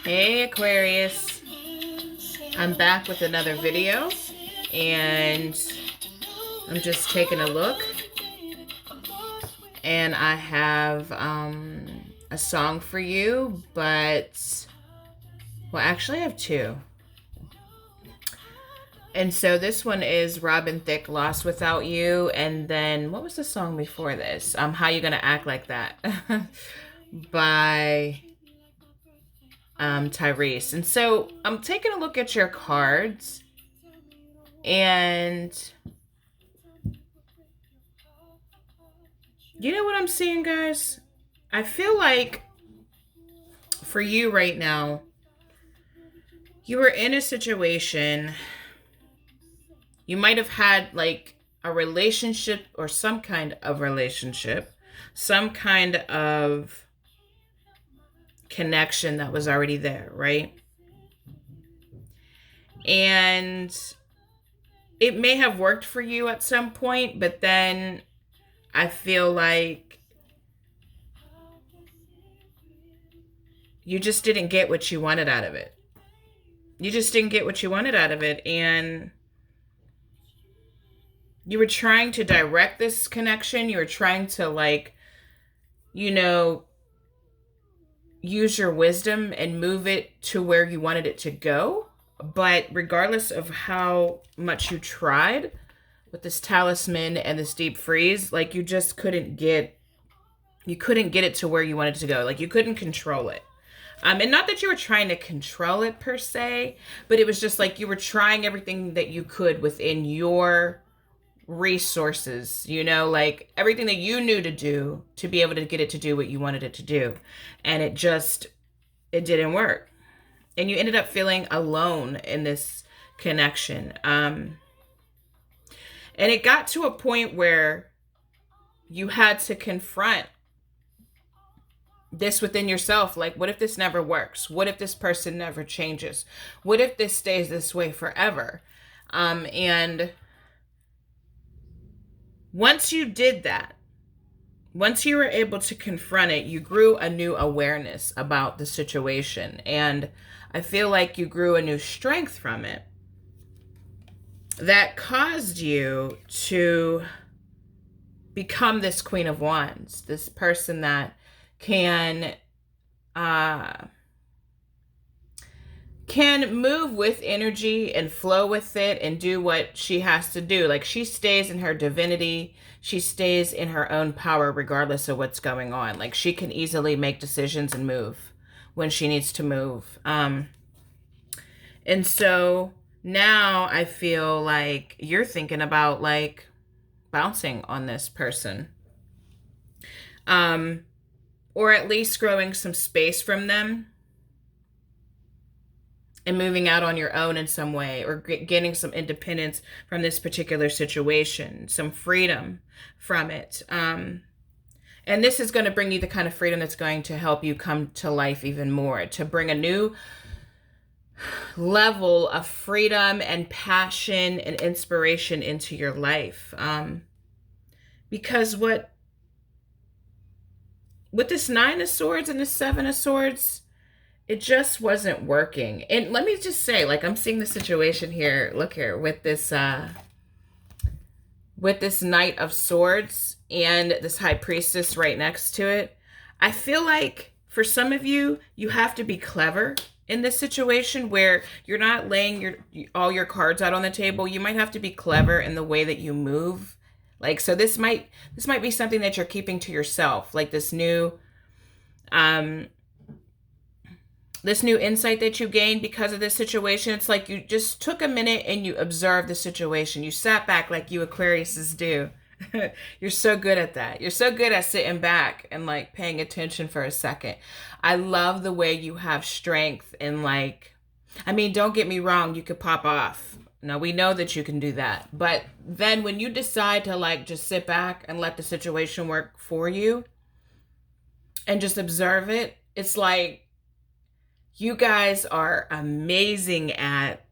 Hey Aquarius, I'm back with another video and I'm just taking a look and I have a song for you, but well, actually I have two. And so this one is Robin Thicke, Lost Without You, and then what was the song before this? How You Gonna Act Like That by Tyrese. And so I'm taking a look at your cards, and you know what I'm seeing, guys? I feel like for you right now, you were in a situation, you might have had like a relationship or some kind of relationship, some kind of connection that was already there, right? And it may have worked for you at some point, but then I feel like you just didn't get what you wanted out of it. You just didn't get what you wanted out of it. And you were trying to direct this connection. You were trying to, like, you know, use your wisdom and move it to where you wanted it to go. But regardless of how much you tried with this talisman and this deep freeze, like, you just couldn't get it to where you wanted it to go. Like, you couldn't control it. And not that you were trying to control it per se, but it was just like you were trying everything that you could within your resources, like everything that you knew to do to be able to get it to do what you wanted it to do. And it didn't work. And you ended up feeling alone in this connection. And it got to a point where you had to confront this within yourself. Like, what if this never works? What if this person never changes? What if this stays this way forever? And once you did that, once you were able to confront it, you grew a new awareness about the situation. And I feel like you grew a new strength from it that caused you to become this Queen of Wands, this person that can move with energy and flow with it and do what she has to do. Like, she stays in her divinity. She stays in her own power regardless of what's going on. Like, she can easily make decisions and move when she needs to move. And so now I feel like you're thinking about, like, bouncing on this person. Or at least growing some space from them and moving out on your own in some way, or getting some independence from this particular situation, some freedom from it. And this is going to bring you the kind of freedom that's going to help you come to life even more, to bring a new level of freedom and passion and inspiration into your life. Because with this Nine of Swords and the Seven of Swords, it just wasn't working. And let me just say, like, I'm seeing the situation here. Look here with this Knight of Swords and this High Priestess right next to it. I feel like for some of you, you have to be clever in this situation where you're not laying all your cards out on the table. You might have to be clever in the way that you move. Like, so this might be something that you're keeping to yourself, like this new insight that you gained because of this situation. It's like you just took a minute and you observed the situation. You sat back like you Aquariuses do. You're so good at that. You're so good at sitting back and, like, paying attention for a second. I love the way you have strength and, like, I mean, don't get me wrong, you could pop off. No, we know that you can do that. But then when you decide to, like, just sit back and let the situation work for you and just observe it, it's like you guys are amazing at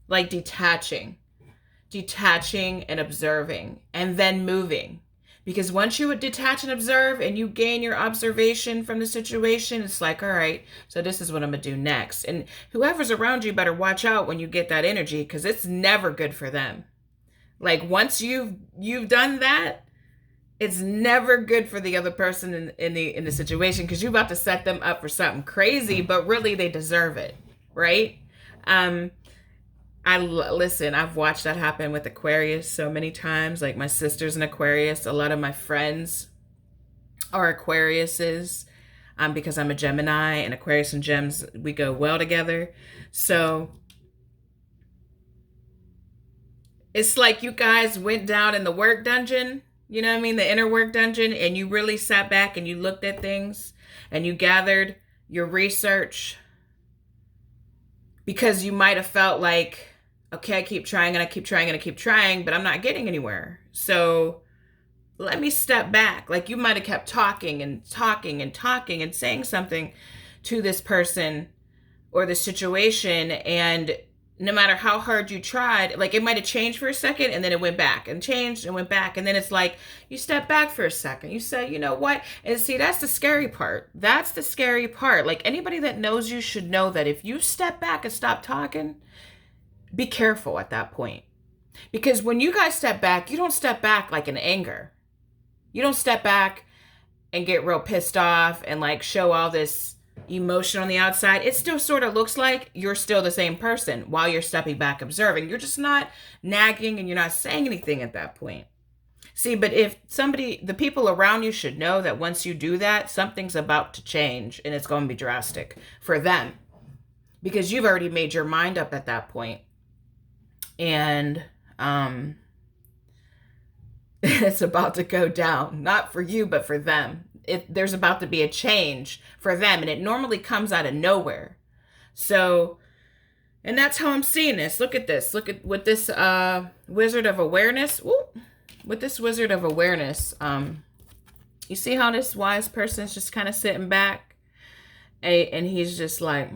like detaching and observing and then moving. Because once you detach and observe and you gain your observation from the situation, it's like, all right, so this is what I'm going to do next. And whoever's around you better watch out when you get that energy, because it's never good for them. Like once you've done that, it's never good for the other person in the situation, because you're about to set them up for something crazy, but really they deserve it, right? Um, listen. I've watched that happen with Aquarius so many times. Like my sister's an Aquarius. A lot of my friends are Aquariuses, because I'm a Gemini, and Aquarius and Gems, we go well together. So it's like you guys went down in the work dungeon, you know what I mean? The inner work dungeon, and you really sat back and you looked at things and you gathered your research, because you might have felt like, okay, I keep trying and I keep trying and I keep trying, but I'm not getting anywhere. So let me step back. Like you might have kept talking and talking and talking and saying something to this person or the situation, and no matter how hard you tried, like it might have changed for a second and then it went back and changed and went back. And then it's like you step back for a second. You say, you know what? And see, that's the scary part. That's the scary part. Like anybody that knows you should know that if you step back and stop talking, be careful at that point. Because when you guys step back, you don't step back like in anger. You don't step back and get real pissed off and like show all this emotion on the outside. It still sort of looks like you're still the same person while you're stepping back observing. You're just not nagging and you're not saying anything at that point. See, but if the people around you should know that once you do that, something's about to change and it's going to be drastic for them, because you've already made your mind up at that point. And it's about to go down, not for you, but for them. There's about to be a change for them, and it normally comes out of nowhere. So, and that's how I'm seeing this. Look at this. Look at with this Wizard of Awareness. Ooh, with this Wizard of Awareness, you see how this wise person is just kind of sitting back, and he's just like,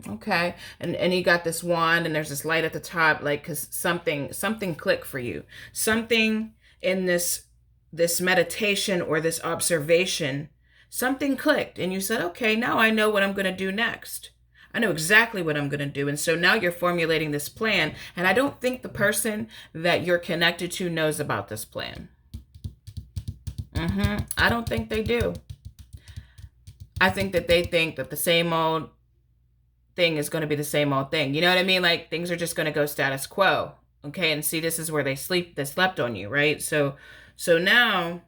okay, and he got this wand, and there's this light at the top, like, because something clicked for you. Something in this meditation or this observation, something clicked, and you said, okay, now I know what I'm going to do next. I know exactly what I'm going to do. And so now you're formulating this plan, and I don't think the person that you're connected to knows about this plan. I don't think they do. I think that they think that the same old thing is going to be the same old thing. You know what I mean? Like things are just going to go status quo. Okay. And see, this is where they slept on you, right? So now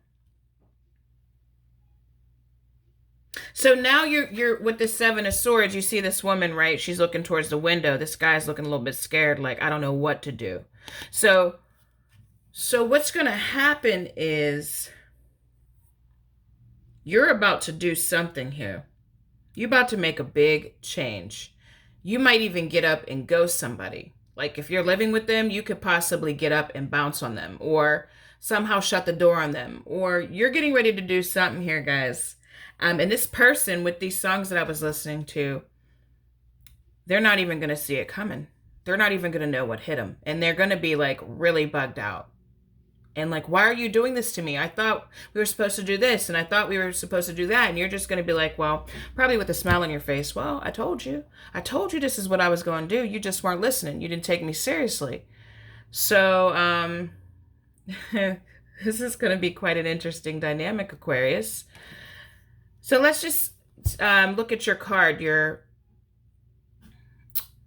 you're with the Seven of Swords. You see this woman, right? She's looking towards the window. This guy's looking a little bit scared. Like, I don't know what to do. So what's going to happen is you're about to do something here. You're about to make a big change. You might even get up and ghost somebody. Like if you're living with them, you could possibly get up and bounce on them, or somehow shut the door on them, or you're getting ready to do something here, guys. And this person with these songs that I was listening to, they're not even going to see it coming. They're not even going to know what hit them. And they're going to be like really bugged out. And like, why are you doing this to me? I thought we were supposed to do this, and I thought we were supposed to do that. And you're just going to be like, well, probably with a smile on your face. Well, I told you this is what I was going to do. You just weren't listening. You didn't take me seriously. So, this is going to be quite an interesting dynamic, Aquarius. So let's just look at your card, your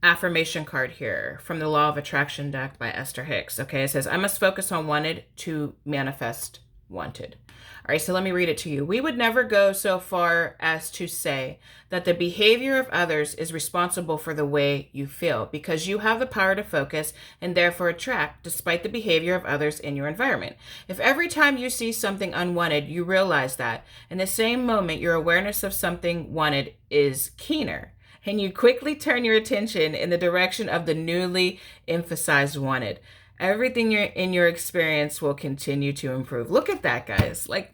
affirmation card here from the Law of Attraction deck by Esther Hicks. Okay, it says, I must focus on wanted to manifest wanted. All right, so let me read it to you. We would never go so far as to say that the behavior of others is responsible for the way you feel, because you have the power to focus and therefore attract despite the behavior of others in your environment. If every time you see something unwanted, you realize that, in the same moment, your awareness of something wanted is keener, and you quickly turn your attention in the direction of the newly emphasized wanted, everything in your experience will continue to improve. Look at that, guys. Like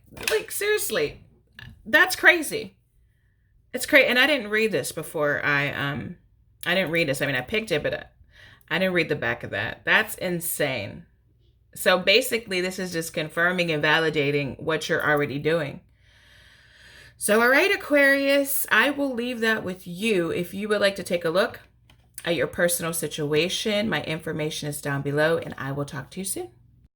seriously, that's crazy. It's crazy. And I didn't read this before. I didn't read this. I mean, I picked it, but I didn't read the back of that. That's insane. So basically, this is just confirming and validating what you're already doing. So, all right, Aquarius, I will leave that with you. If you would like to take a look at your personal situation, my information is down below, and I will talk to you soon.